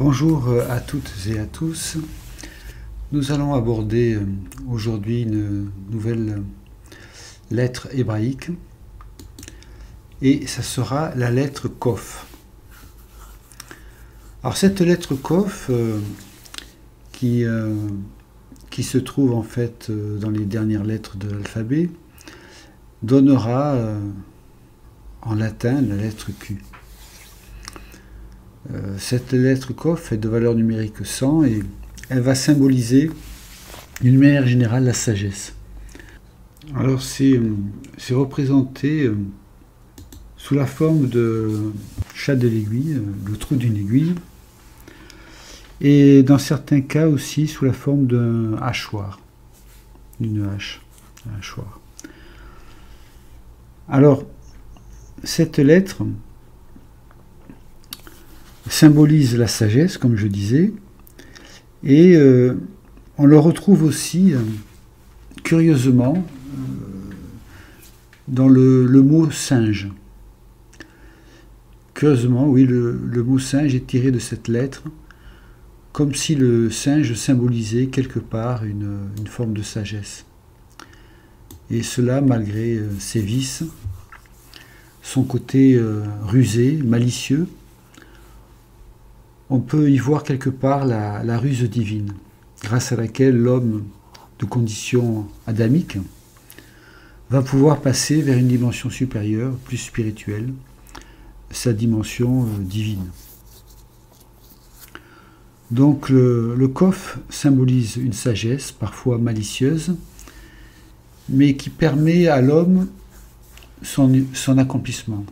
Bonjour à toutes et à tous. Nous allons aborder aujourd'hui une nouvelle lettre hébraïque et ça sera la lettre Kof. Alors cette lettre Kof qui se trouve en fait dans les dernières lettres de l'alphabet donnera en latin la lettre Q. Cette lettre Kof est de valeur numérique 100 et elle va symboliser d'une manière générale la sagesse. Alors c'est représenté sous la forme de chat de l'aiguille, le trou d'une aiguille, et dans certains cas aussi sous la forme d'un hachoir, d'une hache, un hachoir. Alors cette lettre symbolise la sagesse, comme je disais, et on le retrouve aussi, curieusement, dans le mot singe. Curieusement, oui, le mot singe est tiré de cette lettre, comme si le singe symbolisait quelque part une forme de sagesse. Et cela malgré ses vices, son côté rusé, malicieux. On peut y voir quelque part la ruse divine, grâce à laquelle l'homme de condition adamique va pouvoir passer vers une dimension supérieure, plus spirituelle, sa dimension divine. Donc le Kof symbolise une sagesse, parfois malicieuse, mais qui permet à l'homme son accomplissement.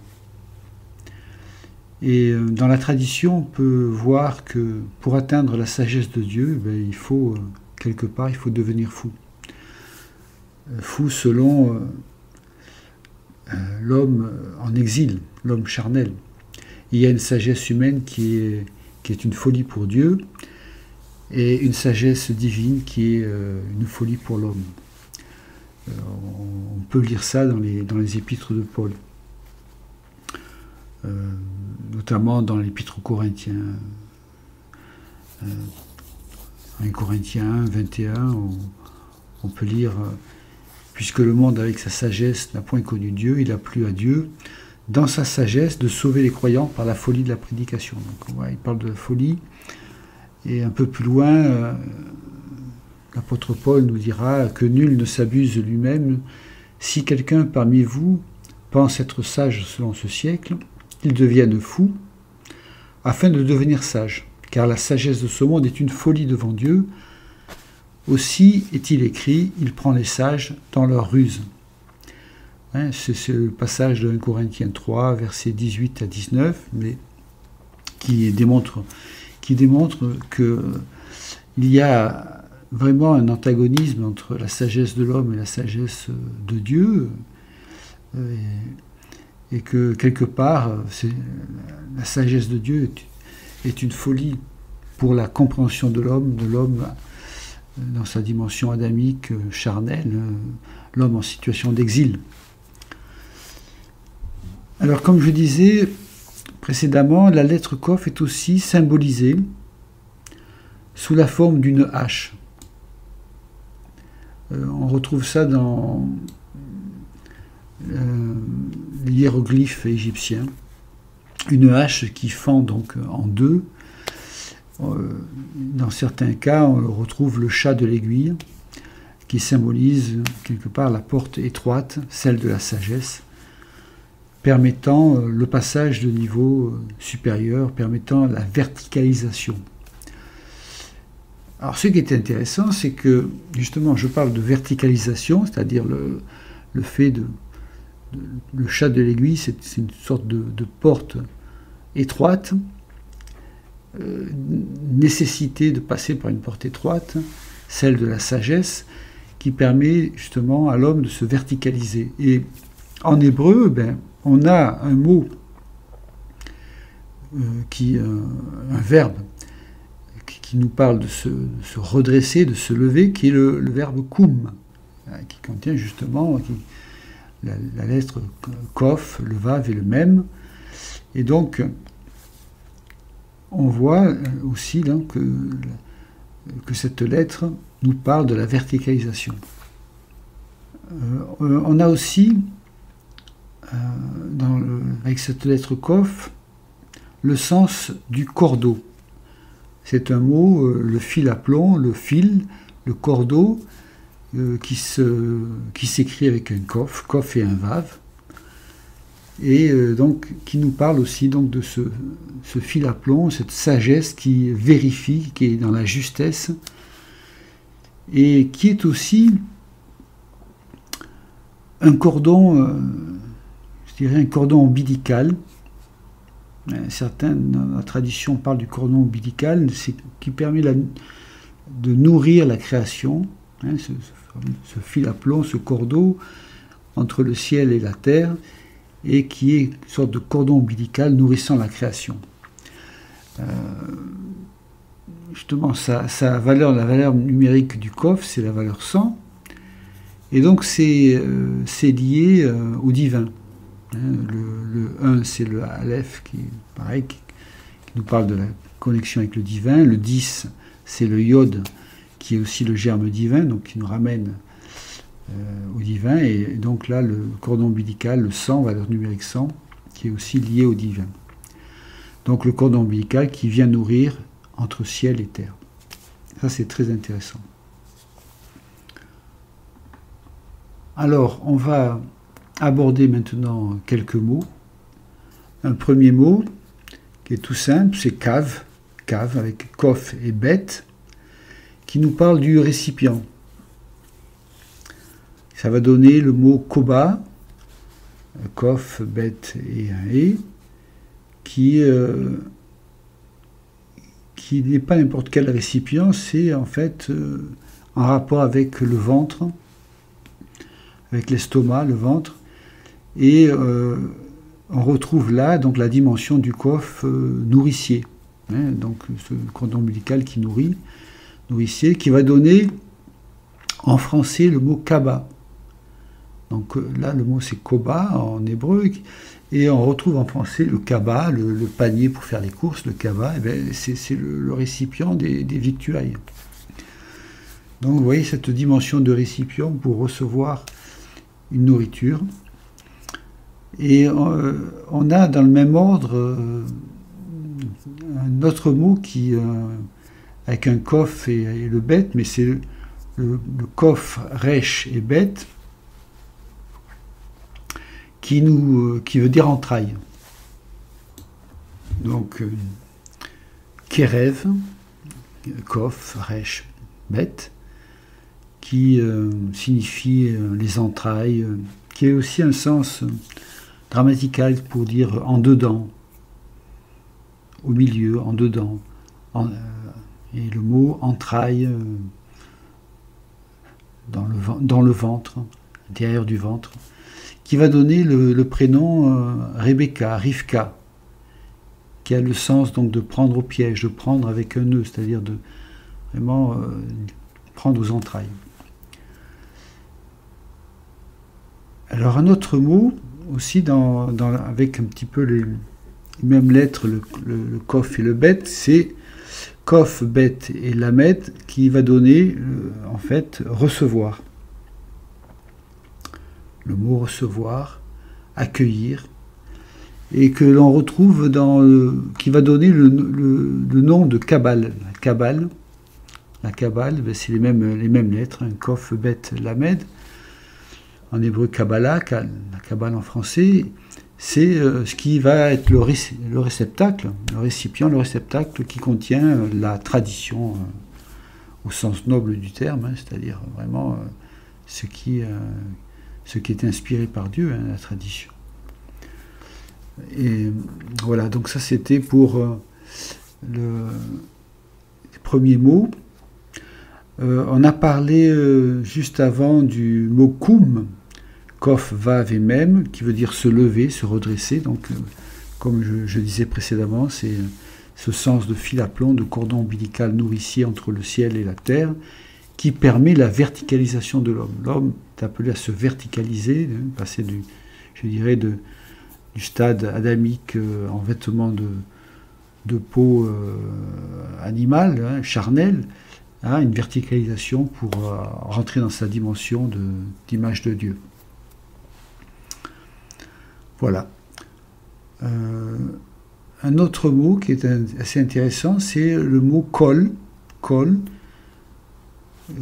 Et dans la tradition, on peut voir que pour atteindre la sagesse de Dieu, il faut, quelque part, il faut devenir fou. Fou selon l'homme en exil, l'homme charnel. Il y a une sagesse humaine qui est une folie pour Dieu, et une sagesse divine qui est une folie pour l'homme. On peut lire ça dans les épîtres de Paul. Notamment dans l'épître aux Corinthiens, 1 Corinthiens 1, 21, on peut lire « Puisque le monde avec sa sagesse n'a point connu Dieu, il a plu à Dieu, dans sa sagesse, de sauver les croyants par la folie de la prédication. » Donc il parle de la folie, et un peu plus loin, l'apôtre Paul nous dira que nul ne s'abuse lui-même. Si quelqu'un parmi vous pense être sage selon ce siècle, qu'il devienne fou, afin de devenir sage, car la sagesse de ce monde est une folie devant Dieu. Aussi est-il écrit, il prend les sages dans leur ruse. C'est le passage de 1 Corinthiens 3, versets 18 à 19, mais qui démontre qu'il y a vraiment un antagonisme entre la sagesse de l'homme et la sagesse de Dieu, et que quelque part, la sagesse de Dieu est une folie pour la compréhension de l'homme dans sa dimension adamique, charnelle, l'homme en situation d'exil. Alors, comme je disais précédemment, la lettre Kof est aussi symbolisée sous la forme d'une hache. On retrouve ça dans l'hiéroglyphe égyptien, une hache qui fend donc en deux. Dans certains cas, on retrouve le chat de l'aiguille, qui symbolise quelque part la porte étroite, celle de la sagesse, permettant le passage de niveau supérieur, permettant la verticalisation. Alors ce qui est intéressant, c'est que justement je parle de verticalisation, c'est-à-dire le fait le chat de l'aiguille, c'est une sorte de porte étroite, nécessité de passer par une porte étroite, celle de la sagesse, qui permet justement à l'homme de se verticaliser. Et en hébreu, on a un mot, un verbe, qui nous parle de se redresser, de se lever, qui est le verbe koum, qui contient justement la lettre Kof, le Vav et le Mem. Et donc, on voit aussi donc, que cette lettre nous parle de la verticalisation. On a aussi, avec cette lettre Kof, le sens du cordeau. C'est un mot, le fil à plomb, le fil, le cordeau, qui s'écrit avec un Kof et un Vav, et donc qui nous parle aussi donc, de ce fil à plomb, cette sagesse qui vérifie, qui est dans la justesse, et qui est aussi un cordon, je dirais un cordon ombilical. Certains dans la tradition parlent du cordon ombilical, qui permet de nourrir la création, hein, ce fil à plomb, ce cordeau entre le ciel et la terre, et qui est une sorte de cordon ombilical nourrissant la création. Justement, la valeur numérique du Kof, c'est la valeur 100, et donc c'est lié au divin. Le 1, c'est le Aleph, qui nous parle de la connexion avec le divin. Le 10, c'est le Yod, qui est aussi le germe divin, donc qui nous ramène au divin. Et donc là, le cordon ombilical, le 100, valeur numérique 100, qui est aussi lié au divin. Donc le cordon ombilical qui vient nourrir entre ciel et terre. Ça, c'est très intéressant. Alors, on va aborder maintenant quelques mots. Un premier mot qui est tout simple, c'est cave avec Kof et Bet, qui nous parle du récipient. Ça va donner le mot Koba, Kof, Bet et un E, qui n'est pas n'importe quel récipient, c'est en fait en rapport avec le ventre, avec l'estomac, le ventre, et on retrouve là donc la dimension du Kof nourricier, hein, donc ce cordon ombilical qui nourrit, nourricier, qui va donner en français le mot Kaba. Donc là le mot c'est Koba en hébreu, et on retrouve en français le Kaba, le panier pour faire les courses, le Kaba, c'est le récipient des victuailles. Donc vous voyez cette dimension de récipient pour recevoir une nourriture. Et on a dans le même ordre un autre mot qui, avec un Kof et le Bet, mais c'est le Kof, Resh et Bet, qui veut dire entraille. Donc, Kerev, Kof, Resh, Bet, qui signifie les entrailles, qui est aussi un sens grammatical pour dire en dedans, au milieu, en dedans, et le mot entraille dans le ventre, derrière du ventre, qui va donner le prénom Rebecca, Rivka, qui a le sens donc de prendre au piège, de prendre avec un nœud, c'est-à-dire de vraiment prendre aux entrailles. Alors un autre mot, aussi avec un petit peu les mêmes lettres, le Kof et le Bet, c'est Kof, Bet et Lamed, qui va donner, en fait, recevoir. Le mot recevoir, accueillir, et que l'on retrouve qui va donner le nom de Kabbale. La Kabbale, c'est les mêmes lettres, hein, Kof, Bet, Lamed. En hébreu, Kabbalah, la Kabbale en français, c'est ce qui va être le réceptacle, le récipient, le réceptacle qui contient la tradition au sens noble du terme, hein, c'est-à-dire vraiment ce qui est inspiré par Dieu, hein, la tradition. Et voilà, donc ça c'était pour le premier mot. On a parlé juste avant du mot koum, Kof, Vav et Mem, qui veut dire se lever, se redresser. Donc, comme je disais précédemment, c'est ce sens de fil à plomb, de cordon ombilical nourricier entre le ciel et la terre, qui permet la verticalisation de l'homme. L'homme est appelé à se verticaliser, hein, passer du stade adamique en vêtements de peau animale, hein, charnelle, hein, une verticalisation pour rentrer dans sa dimension d'image de Dieu. Voilà. Un autre mot qui est assez intéressant, c'est le mot kol, kol,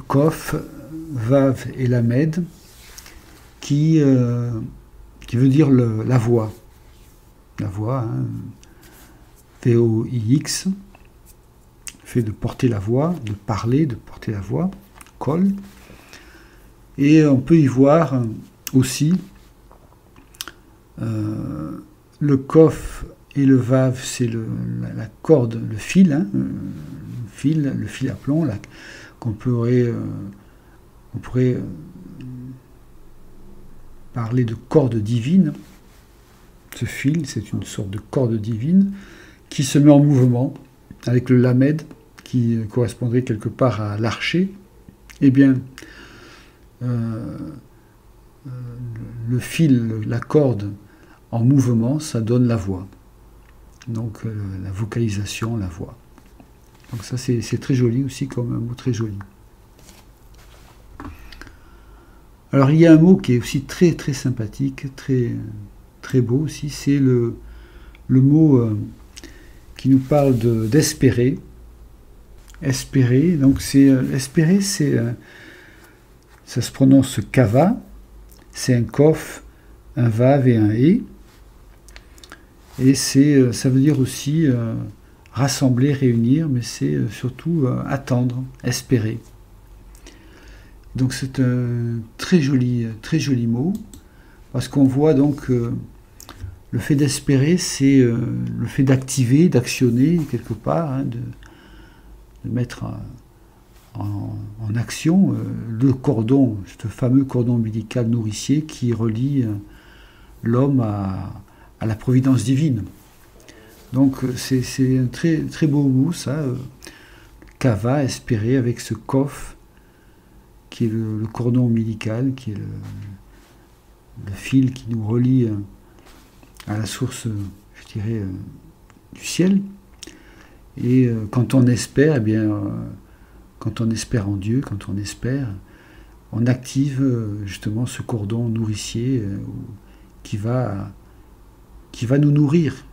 kof, vav et lamed, qui veut dire la voix. La voix, hein, V-O-I-X, fait de porter la voix, de parler, de porter la voix, kol. Et on peut y voir aussi le kof et le vav, c'est la corde, le fil, hein, le fil à plomb, qu'on pourrait, on pourrait parler de corde divine. Ce fil, c'est une sorte de corde divine qui se met en mouvement avec le lamed qui correspondrait quelque part à l'archer. Eh bien, le fil, la corde en mouvement, ça donne la voix. Donc la vocalisation, la voix. Donc ça c'est très joli aussi, comme un mot très joli. Alors il y a un mot qui est aussi très très sympathique, très très beau aussi, c'est le mot qui nous parle d'espérer. Espérer, donc espérer, ça se prononce kava, c'est un kof, un vav et un e. Et ça veut dire aussi rassembler, réunir, mais c'est surtout attendre, espérer. Donc c'est un très joli mot, parce qu'on voit donc le fait d'espérer, c'est le fait d'activer, d'actionner quelque part, hein, de mettre en action le cordon, ce fameux cordon ombilical nourricier qui relie l'homme à la providence divine. Donc c'est un très, très beau mot, ça, kava, espérer, avec ce kof, qui est le cordon ombilical, qui est le fil qui nous relie à la source, je dirais, du ciel. Et quand on espère, eh bien, quand on espère en Dieu, quand on espère, on active justement ce cordon nourricier qui va nous nourrir.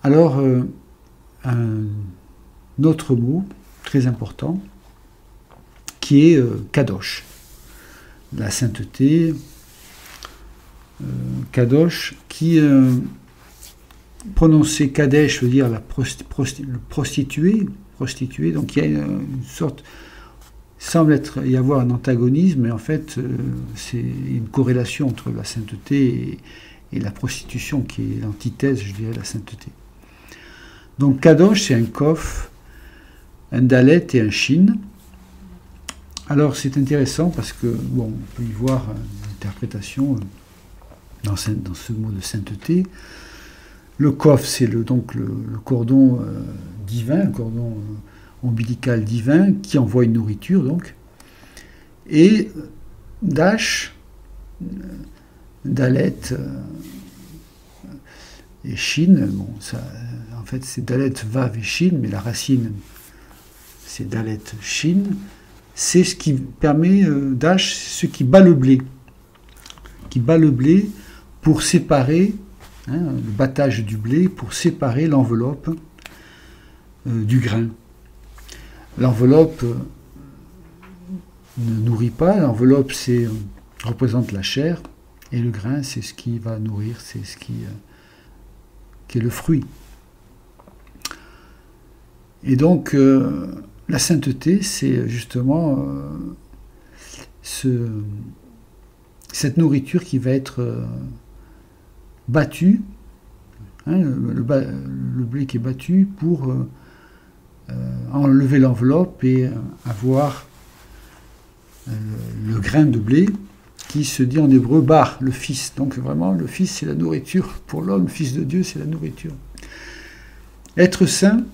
Alors, un autre mot très important, qui est kadosh, la sainteté, kadosh, qui prononcer kadesh veut dire le prostitué, donc il y a une sorte, semble y avoir un antagonisme, mais en fait c'est une corrélation entre la sainteté et la prostitution, qui est l'antithèse, je dirais, de la sainteté. Donc kadosh, c'est un kof, un dalet et un shin. Alors c'est intéressant parce que, bon, on peut y voir une interprétation dans ce mot de sainteté. Le kof, c'est donc le cordon divin, un cordon ombilical divin qui envoie une nourriture, donc. Et dash, dalet et shin, bon, ça, en fait c'est dalet, vav et shin, mais la racine c'est dalet, shin. C'est ce qui permet, dash, ce qui bat le blé pour séparer, hein, le battage du blé, pour séparer l'enveloppe du grain. L'enveloppe ne nourrit pas, l'enveloppe représente la chair, et le grain c'est ce qui va nourrir, c'est ce qui est le fruit. Et donc la sainteté, c'est justement cette nourriture qui va être battue, hein, le blé qui est battu pour enlever l'enveloppe et avoir le grain de blé qui se dit en hébreu bar, le fils. Donc vraiment, le fils, c'est la nourriture pour l'homme, le fils de Dieu, c'est la nourriture. Être saint,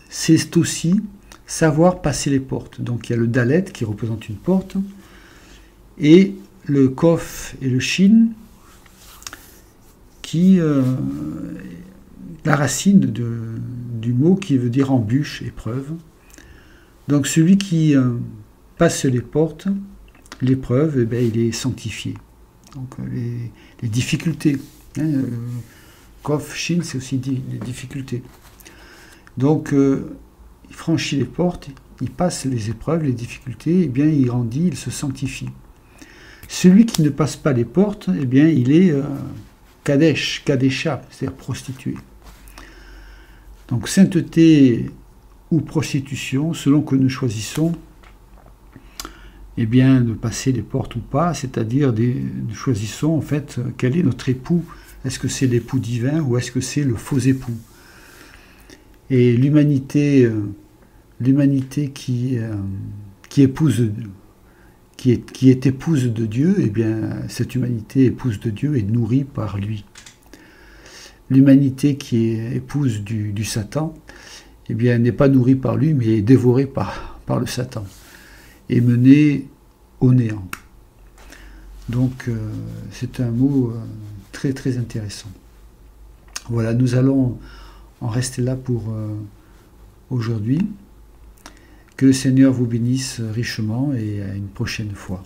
c'est aussi savoir passer les portes. Donc il y a le dalet qui représente une porte, et le kof et le shin qui la racine du mot qui veut dire embûche, épreuve. Donc celui qui passe les portes, l'épreuve, eh bien, il est sanctifié. Donc les difficultés, hein, Kof, Shin, c'est aussi les difficultés. Donc il franchit les portes, il passe les épreuves, les difficultés, eh bien il grandit, il se sanctifie. Celui qui ne passe pas les portes, eh bien il est Kadesh, Kadesha, c'est-à-dire prostitué. Donc sainteté ou prostitution, selon que nous choisissons, eh bien, de passer les portes ou pas, c'est-à-dire nous choisissons en fait quel est notre époux. Est-ce que c'est l'époux divin ou est-ce que c'est le faux époux? Et l'humanité qui épouse, qui est épouse de Dieu, eh bien, cette humanité épouse de Dieu est nourrie par lui. L'humanité qui est épouse du Satan, eh bien, n'est pas nourrie par lui, mais est dévorée par le Satan et menée au néant. Donc, c'est un mot très très intéressant. Voilà, nous allons en rester là pour aujourd'hui. Que le Seigneur vous bénisse richement et à une prochaine fois.